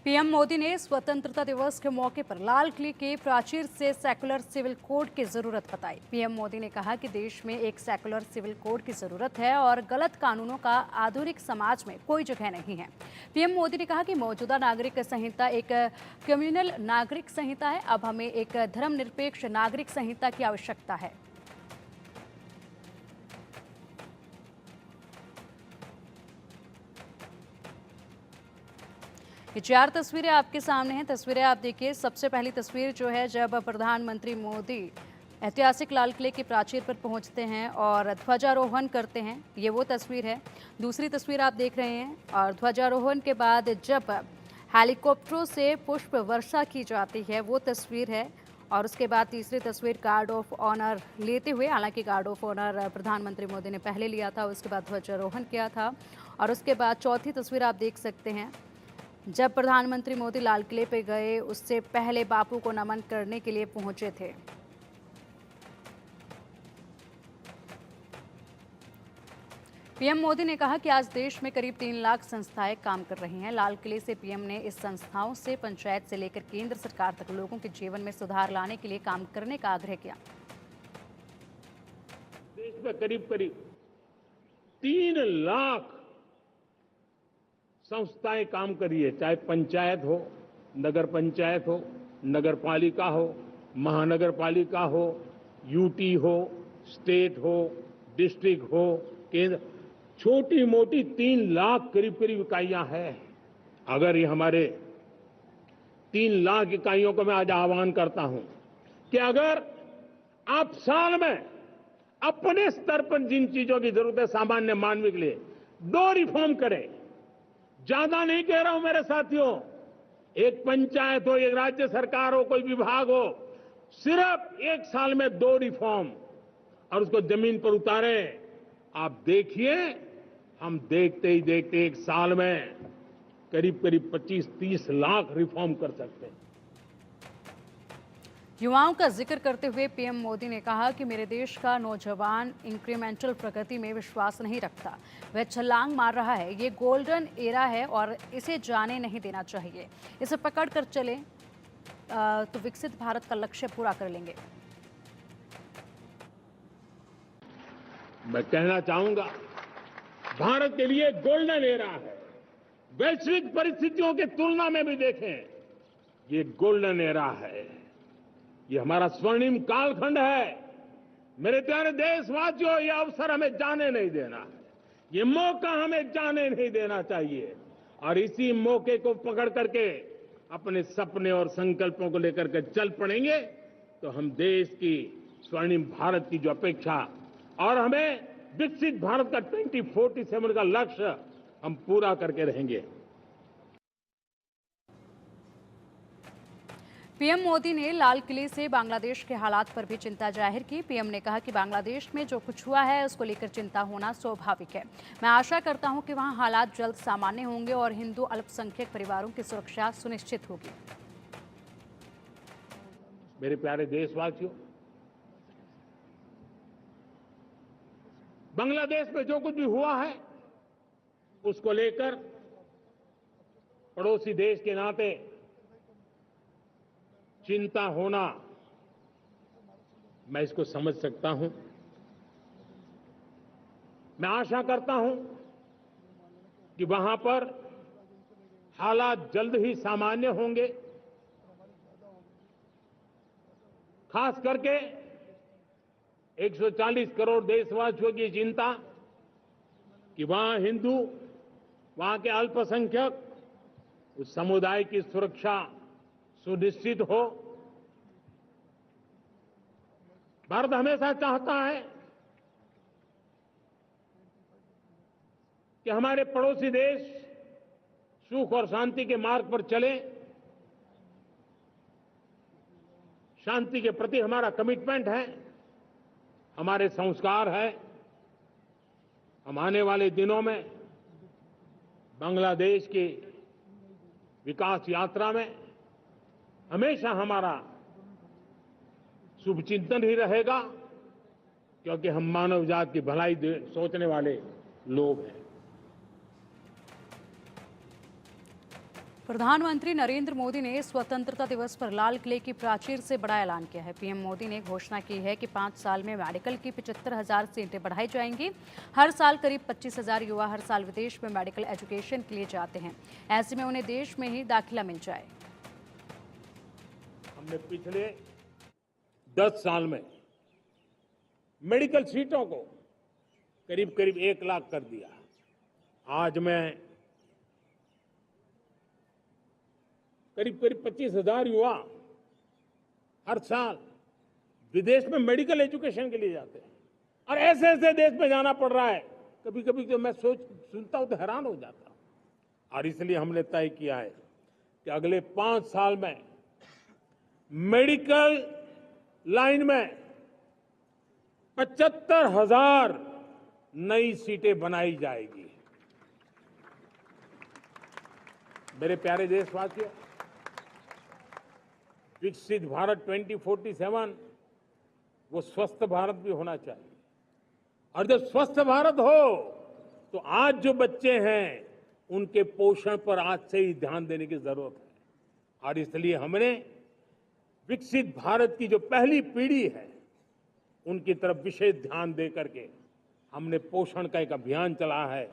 PM Modi ने स्वतंत्रता दिवस के मौके पर लाल किले के प्राचीर से सेकुलर सिविल कोड की जरूरत बताई। पीएम मोदी ने कहा कि देश में एक सेकुलर सिविल कोड की जरूरत है और गलत कानूनों का आधुनिक समाज में कोई जगह नहीं है। पीएम मोदी ने कहा कि मौजूदा नागरिक संहिता एक कम्युनल नागरिक संहिता है। अब हमें एक धर्मनिरपेक्ष नागरिक संहिता की आवश्यकता है। ये 4 तस्वीरें आपके सामने हैं। तस्वीरें आप देखिए। सबसे पहली तस्वीर जो है जब प्रधानमंत्री मोदी ऐतिहासिक लाल किले के प्राचीर पर पहुंचते हैं और ध्वजारोहण करते हैं, ये वो तस्वीर है। दूसरी तस्वीर आप देख रहे हैं और ध्वजारोहण के बाद जब हेलीकॉप्टरों से पुष्प वर्षा की जाती है वो तस्वीर है। और उसके बाद तीसरी तस्वीर गार्ड ऑफ ऑनर लेते हुए, हालांकि गार्ड ऑफ ऑनर प्रधानमंत्री मोदी ने पहले लिया था, उसके बाद ध्वजारोहण किया था। और उसके बाद चौथी तस्वीर आप देख सकते हैं जब प्रधानमंत्री मोदी लाल किले पे गए, उससे पहले बापू को नमन करने के लिए पहुंचे थे। पीएम मोदी ने कहा कि आज देश में करीब 3 लाख संस्थाएं काम कर रही हैं। लाल किले से पीएम ने इस संस्थाओं से पंचायत से लेकर केंद्र सरकार तक लोगों के जीवन में सुधार लाने के लिए काम करने का आग्रह किया। देश में करीब 3 लाख संस्थाएं काम कर रही है, चाहे पंचायत हो, नगर पंचायत हो, नगर पालिका हो, महानगर पालिका हो, यूटी हो, स्टेट हो, डिस्ट्रिक्ट हो, केंद्र, छोटी मोटी 3 लाख करीब इकाइयां हैं। अगर ये हमारे 3 लाख इकाइयों को मैं आज आह्वान करता हूं कि अगर आप साल में अपने स्तर पर जिन चीजों की जरूरत है सामान्य मानव के लिए 2 रिफॉर्म करें। ज्यादा नहीं कह रहा हूं मेरे साथियों, एक पंचायत हो, एक राज्य सरकार हो, कोई विभाग हो, सिर्फ 1 साल में 2 रिफॉर्म और उसको जमीन पर उतारें। आप देखिए, हम देखते ही देखते 1 साल में करीब 25-30 लाख रिफॉर्म कर सकते हैं। युवाओं का जिक्र करते हुए पीएम मोदी ने कहा कि मेरे देश का नौजवान इंक्रीमेंटल प्रगति में विश्वास नहीं रखता, वह छलांग मार रहा है। ये गोल्डन एरा है और इसे जाने नहीं देना चाहिए। इसे पकड़ कर चलें तो विकसित भारत का लक्ष्य पूरा कर लेंगे। मैं कहना चाहूंगा, भारत के लिए गोल्डन एरा है। वैश्विक परिस्थितियों की तुलना में भी देखें, ये गोल्डन एरा है। ये हमारा स्वर्णिम कालखंड है। मेरे प्यारे देशवासियों, ये अवसर हमें जाने नहीं देना है, ये मौका हमें जाने नहीं देना चाहिए। और इसी मौके को पकड़ करके अपने सपने और संकल्पों को लेकर के चल पड़ेंगे तो हम देश की स्वर्णिम भारत की जो अपेक्षा और हमें विकसित भारत का 2047 का लक्ष्य हम पूरा करके रहेंगे। पीएम मोदी ने लाल किले से बांग्लादेश के हालात पर भी चिंता जाहिर की। पीएम ने कहा कि बांग्लादेश में जो कुछ हुआ है उसको लेकर चिंता होना स्वाभाविक है। मैं आशा करता हूं कि वहां हालात जल्द सामान्य होंगे और हिंदू अल्पसंख्यक परिवारों की सुरक्षा सुनिश्चित होगी। मेरे प्यारे देशवासियों, बांग्लादेश में जो कुछ भी हुआ है उसको लेकर पड़ोसी देश के नाते चिंता होना, मैं इसको समझ सकता हूं। मैं आशा करता हूं कि वहां पर हालात जल्द ही सामान्य होंगे। खास करके 140 करोड़ देशवासियों की चिंता कि वहां हिंदू, वहां के अल्पसंख्यक, उस समुदाय की सुरक्षा सुनिश्चित हो। भारत हमेशा चाहता है कि हमारे पड़ोसी देश सुख और शांति के मार्ग पर चले। शांति के प्रति हमारा कमिटमेंट है, हमारे संस्कार है। हम आने वाले दिनों में बांग्लादेश की विकास यात्रा में हमेशा हमारा शुभचिंतन ही रहेगा, क्योंकि हम मानव जात की भलाई सोचने वाले लोग हैं। प्रधानमंत्री नरेंद्र मोदी ने स्वतंत्रता दिवस पर लाल किले की प्राचीर से बड़ा ऐलान किया है। पीएम मोदी ने घोषणा की है कि 5 साल में मेडिकल की 75,000 सीटें बढ़ाई जाएंगी। हर साल करीब 25,000 युवा हर साल विदेश में मेडिकल एजुकेशन के लिए जाते हैं। ऐसे में उन्हें देश में ही दाखिला मिल जाए। हमने पिछले 10 साल में मेडिकल सीटों को करीब करीब 1 लाख कर दिया। आज मैं करीब 25,000 युवा हर साल विदेश में मेडिकल एजुकेशन के लिए जाते हैं और ऐसे ऐसे देश में जाना पड़ रहा है। कभी कभी तो मैं सुनता हूं तो हैरान हो जाता हूं। और इसलिए हमने तय किया है कि अगले 5 साल में मेडिकल लाइन में 75,000 नई सीटें बनाई जाएगी। मेरे प्यारे देशवासियों, विकसित भारत 2047 वो स्वस्थ भारत भी होना चाहिए। और जब स्वस्थ भारत हो तो आज जो बच्चे हैं उनके पोषण पर आज से ही ध्यान देने की जरूरत है। और इसलिए हमने विकसित भारत की जो पहली पीढ़ी है उनकी तरफ विशेष ध्यान दे करके हमने पोषण का एक अभियान चलाया है।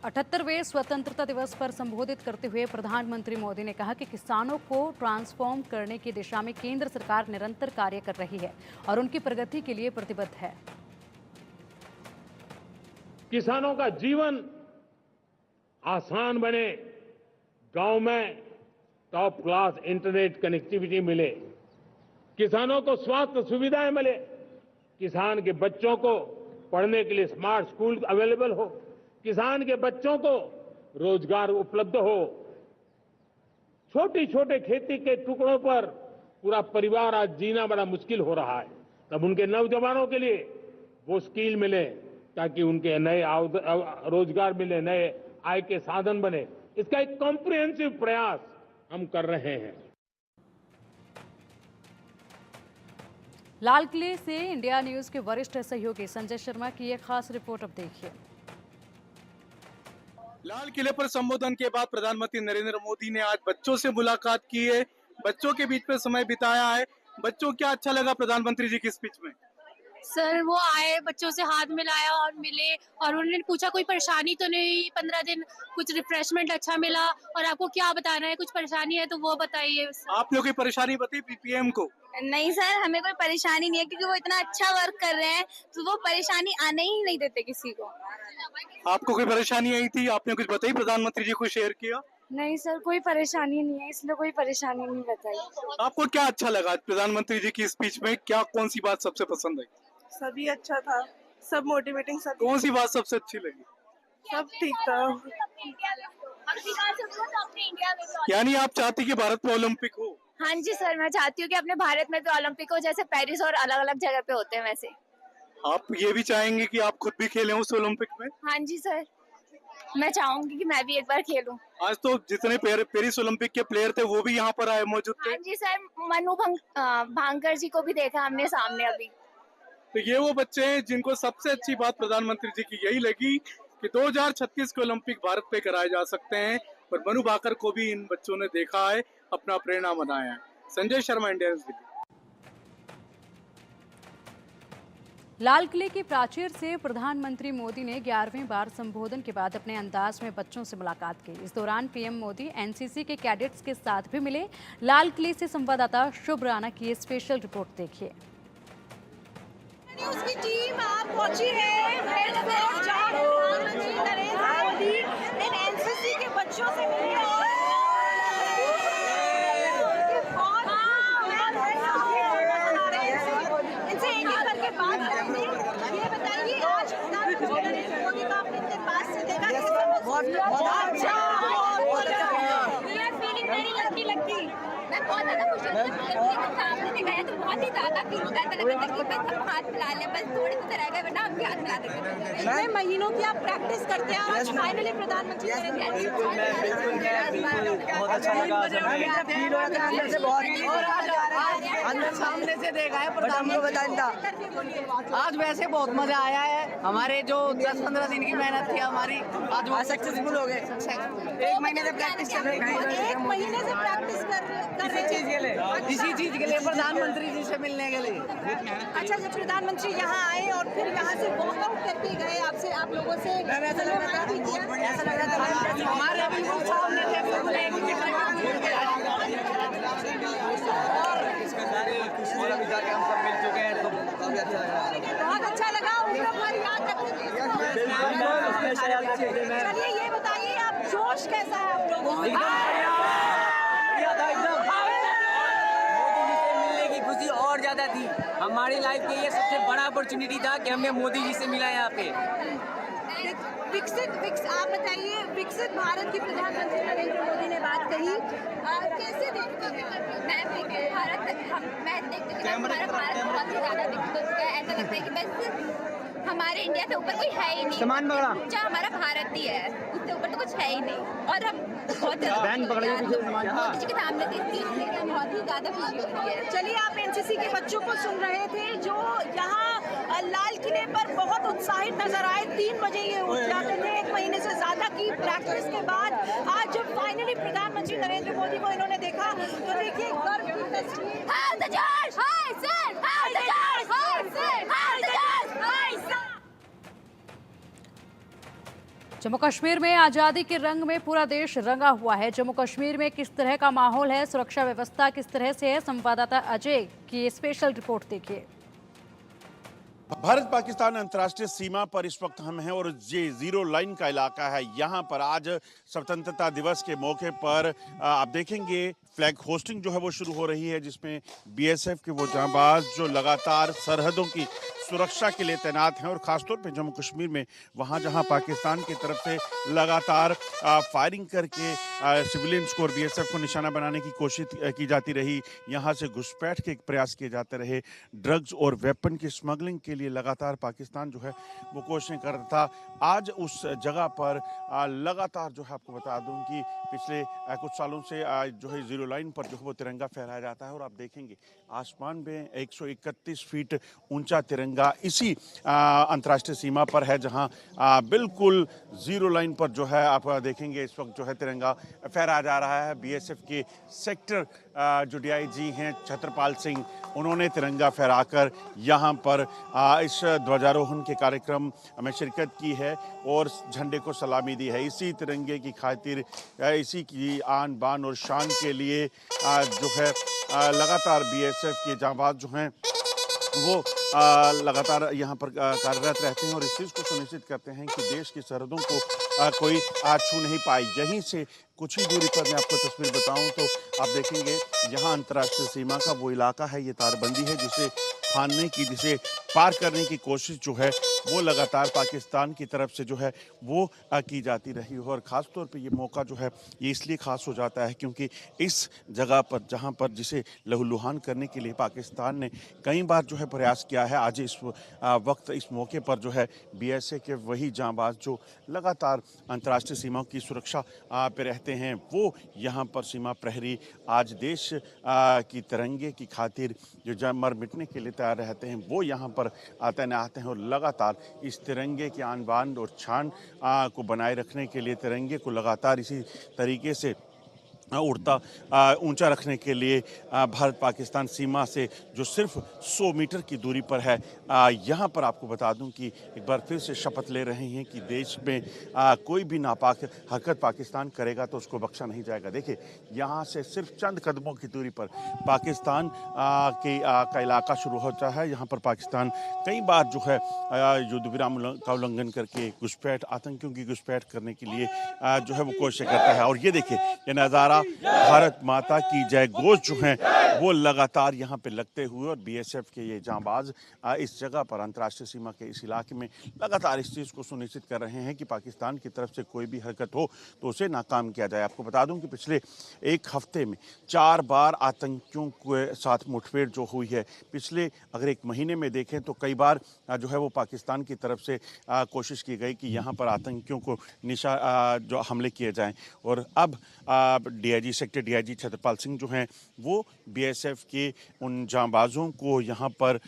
78वें स्वतंत्रता दिवस पर संबोधित करते हुए प्रधानमंत्री मोदी ने कहा कि किसानों को ट्रांसफॉर्म करने की दिशा में केंद्र सरकार निरंतर कार्य कर रही है और उनकी प्रगति के लिए प्रतिबद्ध है। किसानों का जीवन आसान बने, गांव में टॉप क्लास इंटरनेट कनेक्टिविटी मिले, किसानों को स्वास्थ्य सुविधाएं मिले, किसान के बच्चों को पढ़ने के लिए स्मार्ट स्कूल अवेलेबल हो, किसान के बच्चों को रोजगार उपलब्ध हो। छोटी छोटे खेती के टुकड़ों पर पूरा परिवार आज जीना बड़ा मुश्किल हो रहा है। तब उनके नौजवानों के लिए वो स्किल मिले ताकि उनके नए रोजगार मिले, नए आय के साधन बने। इसका एक कॉम्प्रिहेंसिव प्रयास हम कर रहे हैं। लाल किले से इंडिया न्यूज के वरिष्ठ सहयोगी संजय शर्मा की एक खास रिपोर्ट अब देखिए। लाल किले पर संबोधन के बाद प्रधानमंत्री नरेंद्र मोदी ने आज बच्चों से मुलाकात की है, बच्चों के बीच में समय बिताया है। बच्चों क्या अच्छा लगा प्रधानमंत्री जी की स्पीच में? सर वो आए, बच्चों से हाथ मिलाया और मिले और उन्होंने पूछा कोई परेशानी तो नहीं, 15 दिन कुछ रिफ्रेशमेंट अच्छा मिला और आपको क्या बताना है, कुछ परेशानी है तो वो बताइए। आपने कोई परेशानी बताई पीएम को? नहीं सर, हमें कोई परेशानी नहीं है क्योंकि वो इतना अच्छा वर्क कर रहे हैं तो वो परेशानी आने ही नहीं देते किसी को। आपको कोई परेशानी आई थी, आपने कुछ बताई, प्रधानमंत्री जी को शेयर किया? नहीं सर, कोई परेशानी नहीं है, इसलिए कोई परेशानी नहीं बताई। आपको क्या अच्छा लगा प्रधानमंत्री जी की स्पीच में? क्या कौन सी बात सबसे पसंद आई? सभी अच्छा था, सब मोटिवेटिंग, सब। कौन सी बात सबसे अच्छी लगी? सब ठीक था। यानी आप चाहती कि भारत में ओलंपिक हो? हाँ जी सर, मैं चाहती हूँ कि अपने भारत में भी ओलंपिक हो, जैसे पेरिस और अलग अलग जगह पे होते हैं वैसे। आप ये भी चाहेंगे कि आप खुद भी खेलें उस ओलंपिक में? हाँ जी सर, मैं चाहूंगी कि मैं भी एक बार खेलूं। आज तो जितने पेरिस ओलंपिक के प्लेयर थे वो भी यहाँ पर आए, मौजूद थे। हाँ जी सर, मनु भांकर जी को भी देखा हमने सामने अभी। तो ये वो बच्चे हैं जिनको सबसे अच्छी बात प्रधानमंत्री जी की यही लगी कि 2036 के ओलंपिक भारत पे कराए जा सकते हैं। और मनु भाकर को भी इन बच्चों ने देखा है, अपना प्रेरणा बनाया है। Sanjay Sharma, India news Delhi. लाल किले की प्राचीर से प्रधानमंत्री मोदी ने 11वीं बार संबोधन के बाद अपने अंदाज में बच्चों से मुलाकात की। इस दौरान पीएम मोदी एनसीसी के कैडेट्स के साथ भी मिले। लाल किले से संवाददाता शुभ राणा की स्पेशल रिपोर्ट देखिए। न्यूज़ की टीम आप पहुंची है प्रधानमंत्री नरेंद्र मोदी इन एनसीसी के बच्चों से मिले और इनसे एक एक करके बात करेंगे। ये बताइए, आज प्रधानमंत्री नरेंद्र मोदी का आपने इतने पास से देखा, बहुत अच्छा, फीलिंग वेरी लकी। मैं बहुत ज्यादा खुश हूँ। सामने से गया तो बहुत ही ज्यादा फील होता है, ऐसा लग रहा था कि बस हम हाथ मिला लें, बस थोड़ी सी रह गए वरना हम भी हाथ मिला देते। इतने महीनों की आप प्रैक्टिस करते हैं और आज फाइनली प्रधानमंत्री बहुत अच्छा लगा। फील हो रहा था अंदर से, बहुत अंदर सामने से देखा है प्रधानमंत्री। आज वैसे बहुत मजा आया है। हमारे जो 10-15 दिन की मेहनत थी हमारी, आज वो सक्सेसफुल हो गए। 1 महीने से प्रैक्टिस कर रहे हैं। 1 महीने से प्रैक्टिस कर रहे इसी चीज के लिए, इसी चीज के लिए, प्रधानमंत्री जी से मिलने के लिए। अच्छा, जब प्रधानमंत्री यहाँ आए और फिर यहाँ से वॉकआउट करके गए, आपसे आप लोगों से ऐसा लग रहा था हमारे बिल्कुल सामने थे। और अभी जाके हम सब मिल चुके हैं तो काफी अच्छा लगा। बहुत अच्छा लगा। याद रखेंगे। चलिए ये बताइए, आप जोश कैसा है आप लोगों का? बढ़िया था एकदम। मोदी जी से मिलने की खुशी और ज्यादा थी। हमारी लाइफ के ये सबसे बड़ा अपॉर्चुनिटी था कि हमें मोदी जी से मिला यहाँ पे। आप बताइए, विकसित भारत की प्रधानमंत्री नरेंद्र मोदी ने बात कही, कैसे देखते हैं? मैं देखती हूँ भारत बहुत ही ज्यादा विकसित हो चुका है। ऐसा लगता है कि बस हमारे इंडिया से ऊपर कोई है ही नहीं। सामान पकड़ा। ऊंचा हमारा भारत ही है, उससे ऊपर तो कुछ है ही नहीं। और हम बहुत पकड़े मोदी जी के सामने देखती हूँ, बहुत ही ज्यादा खुशी होती है। चलिए, आप एनसीसी के बच्चों को सुन रहे थे जो यहाँ लाल किले पर बहुत उत्साहित नजर आए। 3 बजे ये उठ जाते थे। 1 महीने से ज्यादा की प्रैक्टिस के बाद आज जब फाइनली प्रधानमंत्री नरेंद्र मोदी को इन्होंने देखा तो देखिए गर्व की तस्वीर। जम्मू कश्मीर में आज़ादी के रंग में पूरा देश रंगा हुआ है। जम्मू कश्मीर में किस तरह का माहौल है, सुरक्षा व्यवस्था किस तरह से है, संवाददाता अजय की स्पेशल रिपोर्ट देखिए। भारत पाकिस्तान अंतर्राष्ट्रीय सीमा पर इस वक्त हम हैं और ये जीरो लाइन का इलाका है। यहाँ पर आज स्वतंत्रता दिवस के मौके पर आप देखेंगे फ्लैग होस्टिंग जो है वो शुरू हो रही है, जिसमें बीएसएफ के वो जांबाज जो लगातार सरहदों की सुरक्षा के लिए तैनात हैं और ख़ासतौर पे जम्मू कश्मीर में वहाँ जहाँ पाकिस्तान की तरफ से लगातार फायरिंग करके सिविलियंस को और बीएसएफ को निशाना बनाने की कोशिश की जाती रही, यहाँ से घुसपैठ के प्रयास किए जाते रहे, ड्रग्स और वेपन की स्मगलिंग के लिए लगातार पाकिस्तान जो है वो कोशिशें कर रहा था। आज उस जगह पर लगातार जो है आपको बता दूं कि पिछले कुछ सालों से जो है जीरो लाइन पर जो है वो तिरंगा फहराया जाता है और आप देखेंगे आसमान में 131 फीट ऊंचा तिरंगा इसी अंतर्राष्ट्रीय सीमा पर है, जहां बिल्कुल जीरो लाइन पर जो है आप देखेंगे इस वक्त जो है तिरंगा फहराया जा रहा है। बीएसएफ के सेक्टर जो डीआईजी हैं छत्रपाल सिंह, उन्होंने तिरंगा फहराकर यहाँ पर इस ध्वजारोहण के कार्यक्रम में शिरकत की है और झंडे को सलामी दी है। इसी तिरंगे की खातिर, इसी की आन बान और शान के लिए जो है लगातार बीएसएफ के जांबाज जो हैं वो लगातार यहाँ पर कार्यरत रहते हैं और इस चीज़ को सुनिश्चित करते हैं कि देश की सरहदों को कोई छू नहीं पाए। यहीं से कुछ ही दूरी पर मैं आपको तस्वीर बताऊं तो आप देखेंगे यहाँ अंतर्राष्ट्रीय सीमा का वो इलाका है, ये तारबंदी है जिसे फानने की, जिसे पार करने की कोशिश जो है वो लगातार पाकिस्तान की तरफ से जो है वो की जाती रही है। और ख़ास तौर पे ये मौका जो है ये इसलिए ख़ास हो जाता है क्योंकि इस जगह पर जहाँ पर जिसे लहूलुहान करने के लिए पाकिस्तान ने कई बार जो है प्रयास किया है, आज इस वक्त इस मौके पर जो है बीएसएफ के वही जांबाज जो लगातार अंतर्राष्ट्रीय सीमाओं की सुरक्षा पे रहते हैं, वो यहाँ पर सीमा प्रहरी आज देश की तिरंगे की खातिर जो मर मिटने के लिए तैयार रहते हैं वो यहाँ पर तैनात हैं और लगातार इस तिरंगे की आन बान और शान को बनाए रखने के लिए, तिरंगे को लगातार इसी तरीके से उड़ता ऊंचा रखने के लिए भारत पाकिस्तान सीमा से जो सिर्फ 100 मीटर की दूरी पर है, यहाँ पर आपको बता दूं कि एक बार फिर से शपथ ले रहे हैं कि देश में कोई भी नापाक हरकत पाकिस्तान करेगा तो उसको बख्शा नहीं जाएगा। देखिए यहाँ से सिर्फ चंद कदमों की दूरी पर पाकिस्तान का इलाका शुरू होता है। यहाँ पर पाकिस्तान कई बार जो है युद्ध विराम का उल्लंघन करके घुसपैठ, आतंकियों की घुसपैठ करने के लिए जो है वो कोशिश करता है। और ये देखिए ये नज़ारा नारा भारत माता की जय घोष जो है वो लगातार यहाँ पे लगते हुए, और बीएसएफ के ये जांबाज इस जगह पर अंतर्राष्ट्रीय सीमा के इस इलाके में लगातार इस चीज़ को सुनिश्चित कर रहे हैं कि पाकिस्तान की तरफ से कोई भी हरकत हो तो उसे नाकाम किया जाए। आपको बता दूं कि पिछले एक हफ्ते में 4 बार आतंकियों के साथ मुठभेड़ जो हुई है, पिछले अगर एक महीने में देखें तो कई बार जो है वो पाकिस्तान की तरफ से कोशिश की गई कि यहाँ पर आतंकियों को जो हमले किए जाएं। और अब DIG sector DIG Chhatrapal Singh जो हैं वो बीएसएफ के उन जांबाजों को यहाँ पर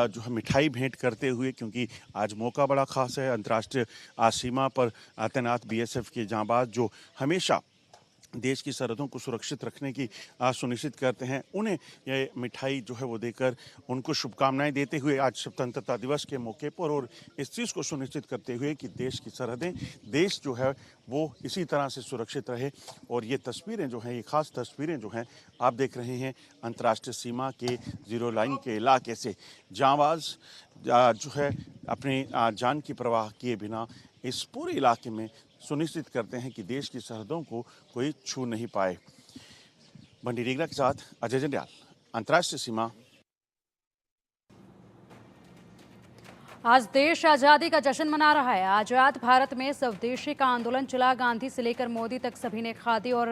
जो है मिठाई भेंट करते हुए, क्योंकि आज मौका बड़ा खास है, अंतर्राष्ट्रीय सीमा पर तैनात बीएसएफ के जांबाज जो हमेशा देश की सरहदों को सुरक्षित रखने की सुनिश्चित करते हैं, उन्हें ये मिठाई जो है वो देकर उनको शुभकामनाएं देते हुए आज स्वतंत्रता दिवस के मौके पर, और इस चीज़ को सुनिश्चित करते हुए कि देश की सरहदें, देश जो है वो इसी तरह से सुरक्षित रहे। और ये तस्वीरें जो हैं, ये ख़ास तस्वीरें जो हैं आप देख रहे हैं अंतर्राष्ट्रीय सीमा के जीरो लाइन के इलाके से, जांबाज जो है अपनी जान की परवाह किए बिना इस पूरे इलाके में सुनिश्चित करते हैं कि देश की सरहदों को कोई छू नहीं पाए। बंडी डीगरा के साथ अजय जंडियाल, अंतर्राष्ट्रीय सीमा। आज देश आज़ादी का जश्न मना रहा है। आज़ाद भारत में स्वदेशी का आंदोलन चला। गांधी से लेकर मोदी तक सभी ने खादी और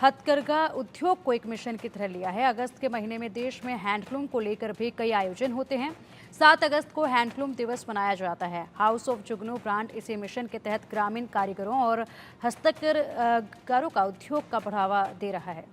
हथकरघा उद्योग को एक मिशन की तरह लिया है। अगस्त के महीने में देश में हैंडलूम को लेकर भी कई आयोजन होते हैं। 7 अगस्त को हैंडलूम दिवस मनाया जाता है। हाउस ऑफ जुगनू ब्रांड इसी मिशन के तहत ग्रामीण कारीगरों और हस्तकरघारों का उद्योग का बढ़ावा दे रहा है।